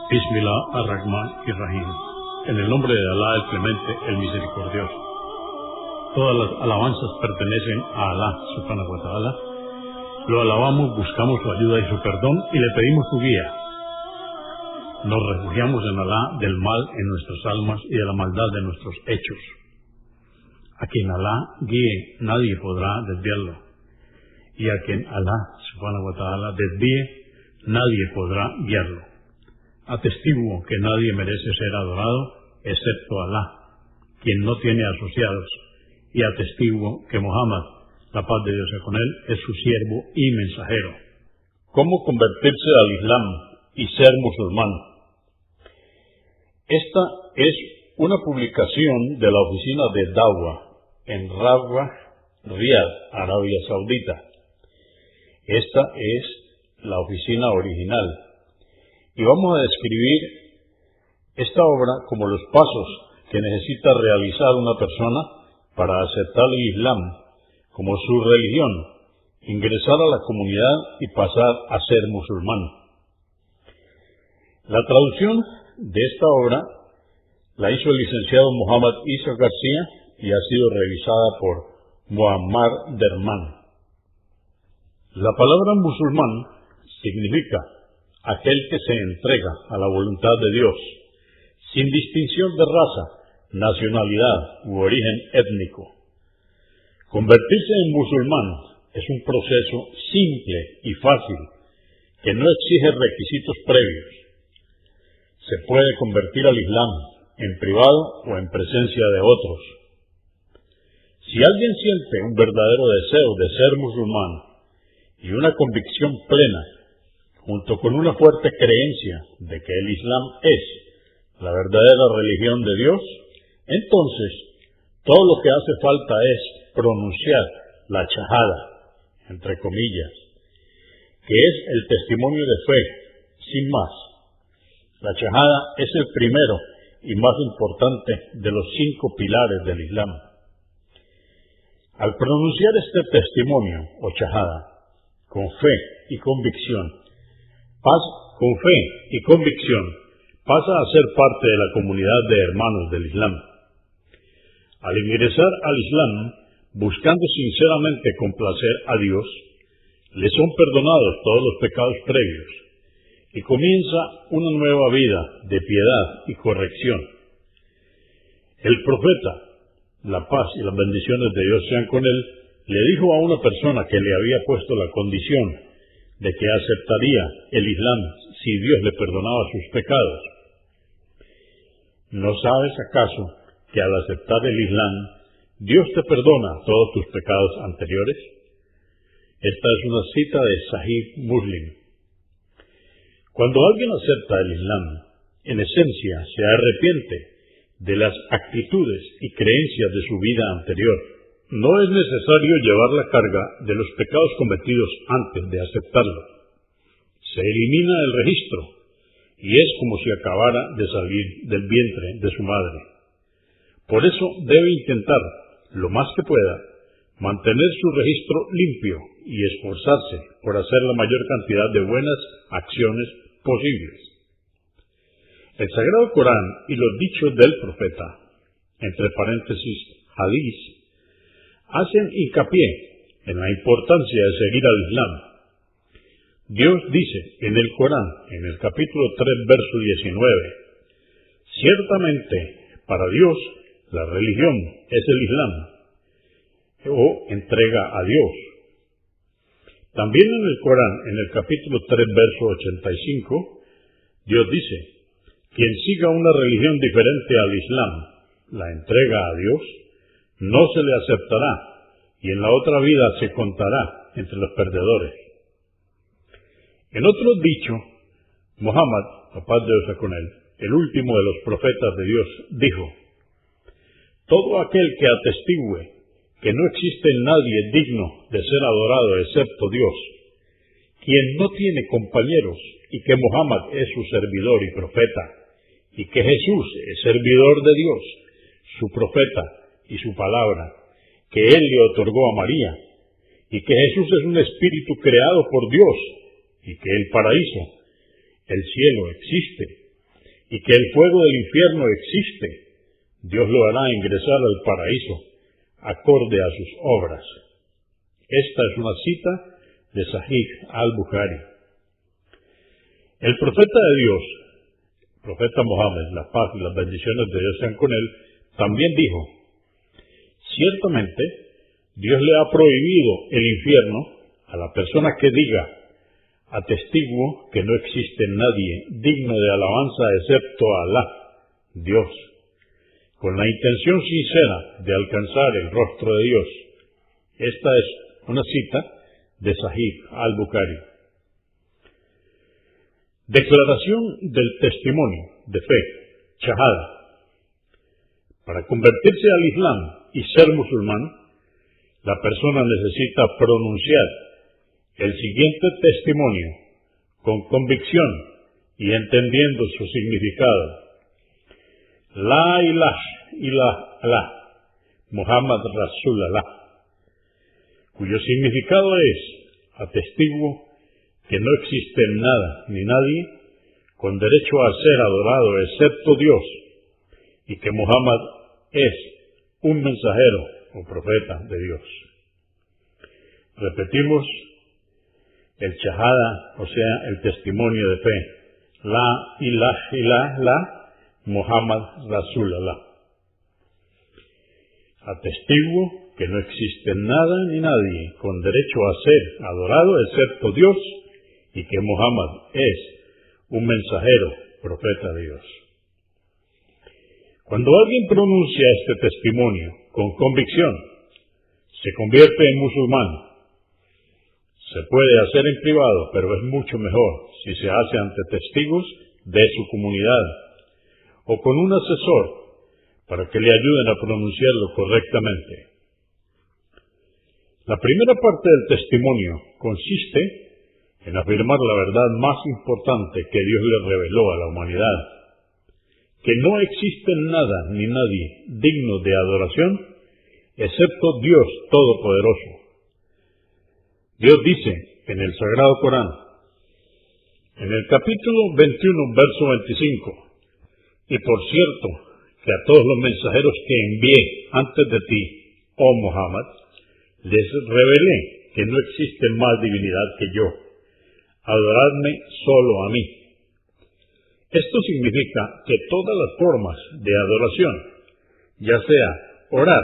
Bismillah ar-Rahman y-Rahim. En el nombre de Alá el Clemente, el Misericordioso. Todas las alabanzas pertenecen a Alá, subhanahu wa ta'ala. Lo alabamos, buscamos su ayuda y su perdón y le pedimos su guía. Nos refugiamos en Alá del mal en nuestras almas y de la maldad de nuestros hechos. A quien Alá guíe, nadie podrá desviarlo. Y a quien Alá, subhanahu wa ta'ala, desvíe, nadie podrá guiarlo. Atestiguo que nadie merece ser adorado excepto Alá, quien no tiene asociados, y atestiguo que Muhammad, la paz de Dios sea con él, es su siervo y mensajero. ¿Cómo convertirse al Islam y ser musulmán? Esta es una publicación de la oficina de Dawah en Rawdah, Riyadh, Arabia Saudita. Esta es la oficina original. Y vamos a describir esta obra como los pasos que necesita realizar una persona para aceptar el Islam como su religión, ingresar a la comunidad y pasar a ser musulmán. La traducción de esta obra la hizo el licenciado Muhammad Isa García y ha sido revisada por Muammar Derman. La palabra musulmán significa aquel que se entrega a la voluntad de Dios, sin distinción de raza, nacionalidad u origen étnico. Convertirse en musulmán es un proceso simple y fácil, que no exige requisitos previos. Se puede convertir al Islam en privado o en presencia de otros. Si alguien siente un verdadero deseo de ser musulmán y una convicción plena, junto con una fuerte creencia de que el Islam es la verdadera religión de Dios, entonces todo lo que hace falta es pronunciar la shahada, entre comillas, que es el testimonio de fe, sin más. La shahada es el primero y más importante de los 5 pilares del Islam. Al pronunciar este testimonio o shahada, con fe y convicción, pasa a ser parte de la comunidad de hermanos del Islam. Al ingresar al Islam, buscando sinceramente complacer a Dios, le son perdonados todos los pecados previos y comienza una nueva vida de piedad y corrección. El profeta, la paz y las bendiciones de Dios sean con él, le dijo a una persona que le había puesto la condición de que aceptaría el Islam si Dios le perdonaba sus pecados: ¿no sabes acaso que al aceptar el Islam, Dios te perdona todos tus pecados anteriores? Esta es una cita de Sahih Muslim. Cuando alguien acepta el Islam, en esencia se arrepiente de las actitudes y creencias de su vida anterior. No es necesario llevar la carga de los pecados cometidos antes de aceptarlo. Se elimina el registro y es como si acabara de salir del vientre de su madre. Por eso debe intentar, lo más que pueda, mantener su registro limpio y esforzarse por hacer la mayor cantidad de buenas acciones posibles. El Sagrado Corán y los dichos del profeta, entre paréntesis, hadís, hacen hincapié en la importancia de seguir al Islam. Dios dice en el Corán, en el capítulo 3, verso 19, ciertamente para Dios la religión es el Islam, o entrega a Dios. También en el Corán, en el capítulo 3, verso 85, Dios dice, quien siga una religión diferente al Islam, la entrega a Dios, no se le aceptará, y en la otra vida se contará entre los perdedores. En otro dicho, Muhammad, la paz de Dios sea con él, el último de los profetas de Dios, dijo: todo aquel que atestigue que no existe nadie digno de ser adorado excepto Dios, quien no tiene compañeros, y que Muhammad es su servidor y profeta, y que Jesús es servidor de Dios, su profeta y su palabra, que Él le otorgó a María, y que Jesús es un espíritu creado por Dios, y que el paraíso, el cielo existe, y que el fuego del infierno existe, Dios lo hará ingresar al paraíso, acorde a sus obras. Esta es una cita de Sahih al-Bukhari. El profeta de Dios, el profeta Mohammed, la paz y las bendiciones de Dios sean con él, también dijo: ciertamente Dios le ha prohibido el infierno a la persona que diga: atestiguo que no existe nadie digno de alabanza excepto Alá, Dios, con la intención sincera de alcanzar el rostro de Dios. Esta es una cita de Sahih al-Bukhari. Declaración del testimonio de fe, shahada. Para convertirse al Islam y ser musulmán, la persona necesita pronunciar el siguiente testimonio con convicción y entendiendo su significado: La ilaha illallah, Muhammad Rasulullah, cuyo significado es: atestiguo que no existe nada ni nadie con derecho a ser adorado excepto Dios, y que Muhammad es un mensajero o profeta de Dios. Repetimos el shahada, o sea, el testimonio de fe: La ilaha illallah, Muhammad Rasulullah. Atestiguo que no existe nada ni nadie con derecho a ser adorado excepto Dios, y que Muhammad es un mensajero, profeta de Dios. Cuando alguien pronuncia este testimonio con convicción, se convierte en musulmán. Se puede hacer en privado, pero es mucho mejor si se hace ante testigos de su comunidad o con un asesor para que le ayuden a pronunciarlo correctamente. La primera parte del testimonio consiste en afirmar la verdad más importante que Dios le reveló a la humanidad: que no existe nada ni nadie digno de adoración excepto Dios Todopoderoso. Dios dice en el Sagrado Corán, en el capítulo 21, verso 25: y por cierto, que a todos los mensajeros que envié antes de ti, oh Muhammad, les revelé que no existe más divinidad que yo. Adoradme solo a mí. Esto significa que todas las formas de adoración, ya sea orar,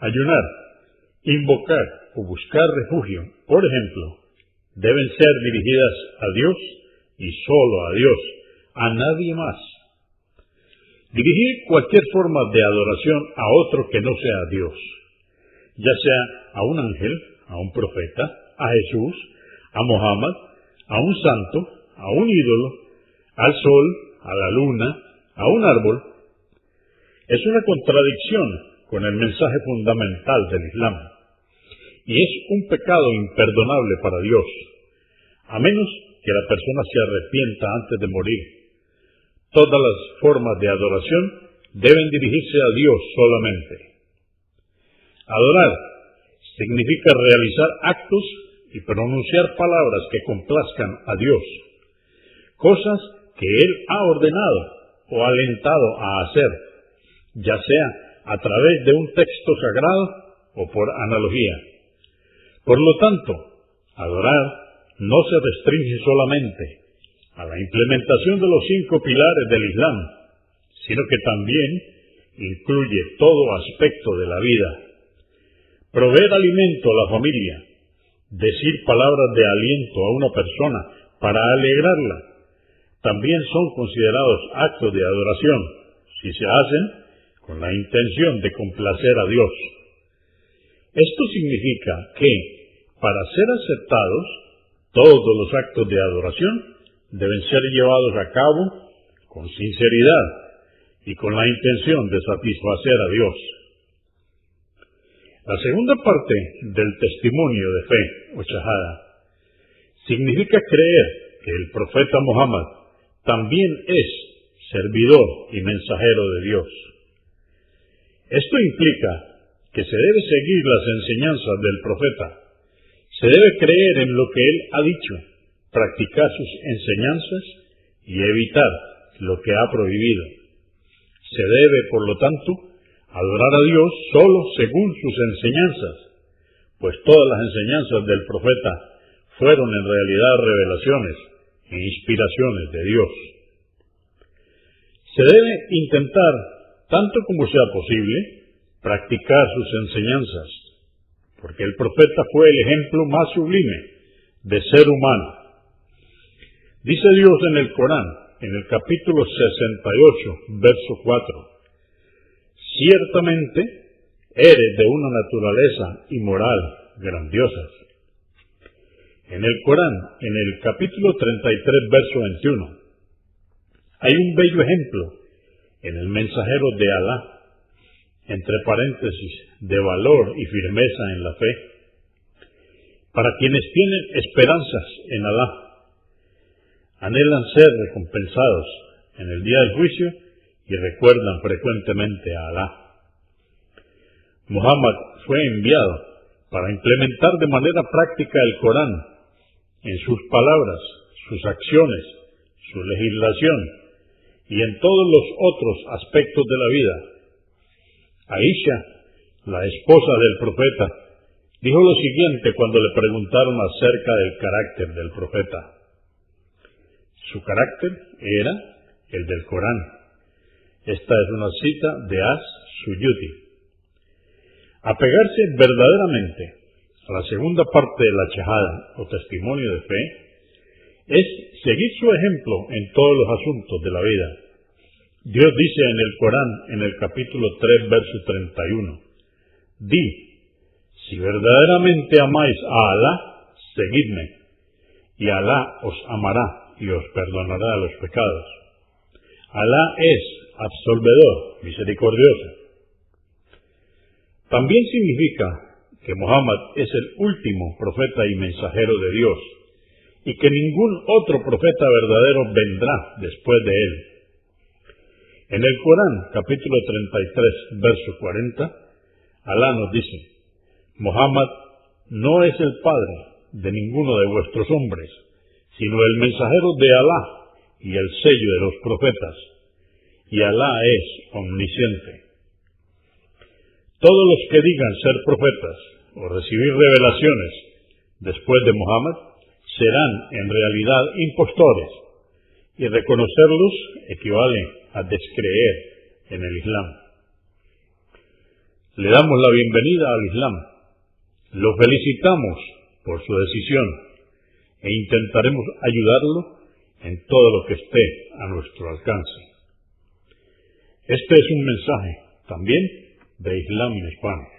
ayunar, invocar o buscar refugio, por ejemplo, deben ser dirigidas a Dios y solo a Dios, a nadie más. Dirigir cualquier forma de adoración a otro que no sea Dios, ya sea a un ángel, a un profeta, a Jesús, a Mohammed, a un santo, a un ídolo, al sol, a la luna, a un árbol, es una contradicción con el mensaje fundamental del Islam, y es un pecado imperdonable para Dios, a menos que la persona se arrepienta antes de morir. Todas las formas de adoración deben dirigirse a Dios solamente. Adorar significa realizar actos y pronunciar palabras que complazcan a Dios, cosas que Él ha ordenado o alentado a hacer, ya sea a través de un texto sagrado o por analogía. Por lo tanto, adorar no se restringe solamente a la implementación de los 5 pilares del Islam, sino que también incluye todo aspecto de la vida. Proveer alimento a la familia, decir palabras de aliento a una persona para alegrarla, también son considerados actos de adoración, si se hacen con la intención de complacer a Dios. Esto significa que, para ser aceptados, todos los actos de adoración deben ser llevados a cabo con sinceridad y con la intención de satisfacer a Dios. La segunda parte del testimonio de fe, o shahada, significa creer que el profeta Muhammad también es servidor y mensajero de Dios. Esto implica que se debe seguir las enseñanzas del profeta, se debe creer en lo que él ha dicho, practicar sus enseñanzas y evitar lo que ha prohibido. Se debe, por lo tanto, adorar a Dios solo según sus enseñanzas, pues todas las enseñanzas del profeta fueron en realidad revelaciones e inspiraciones de Dios. Se debe intentar, tanto como sea posible, practicar sus enseñanzas, porque el profeta fue el ejemplo más sublime de ser humano. Dice Dios en el Corán, en el capítulo 68, verso 4, ciertamente eres de una naturaleza y moral grandiosas. En el Corán, en el capítulo 33, verso 21, hay un bello ejemplo en el mensajero de Alá, entre paréntesis, de valor y firmeza en la fe, para quienes tienen esperanzas en Alá, anhelan ser recompensados en el día del juicio y recuerdan frecuentemente a Alá. Muhammad fue enviado para implementar de manera práctica el Corán en sus palabras, sus acciones, su legislación y en todos los otros aspectos de la vida. Aisha, la esposa del profeta, dijo lo siguiente cuando le preguntaron acerca del carácter del profeta. Su carácter era el del Corán. Esta es una cita de As-Suyuti. Apegarse verdaderamente a la segunda parte de la Shahada o testimonio de fe es seguir su ejemplo en todos los asuntos de la vida. Dios dice en el Corán, en el capítulo 3, verso 31, di, si verdaderamente amáis a Alá, seguidme, y Alá os amará y os perdonará los pecados. Alá es absolvedor, misericordioso. También significa que Muhammad es el último profeta y mensajero de Dios, y que ningún otro profeta verdadero vendrá después de él. En el Corán, capítulo 33, verso 40, Alá nos dice, Muhammad no es el padre de ninguno de vuestros hombres, sino el mensajero de Alá y el sello de los profetas, y Alá es omnisciente. Todos los que digan ser profetas o recibir revelaciones después de Muhammad serán en realidad impostores, y reconocerlos equivale a descreer en el Islam. Le damos la bienvenida al Islam, lo felicitamos por su decisión e intentaremos ayudarlo en todo lo que esté a nuestro alcance. Este es un mensaje también de Islam en España.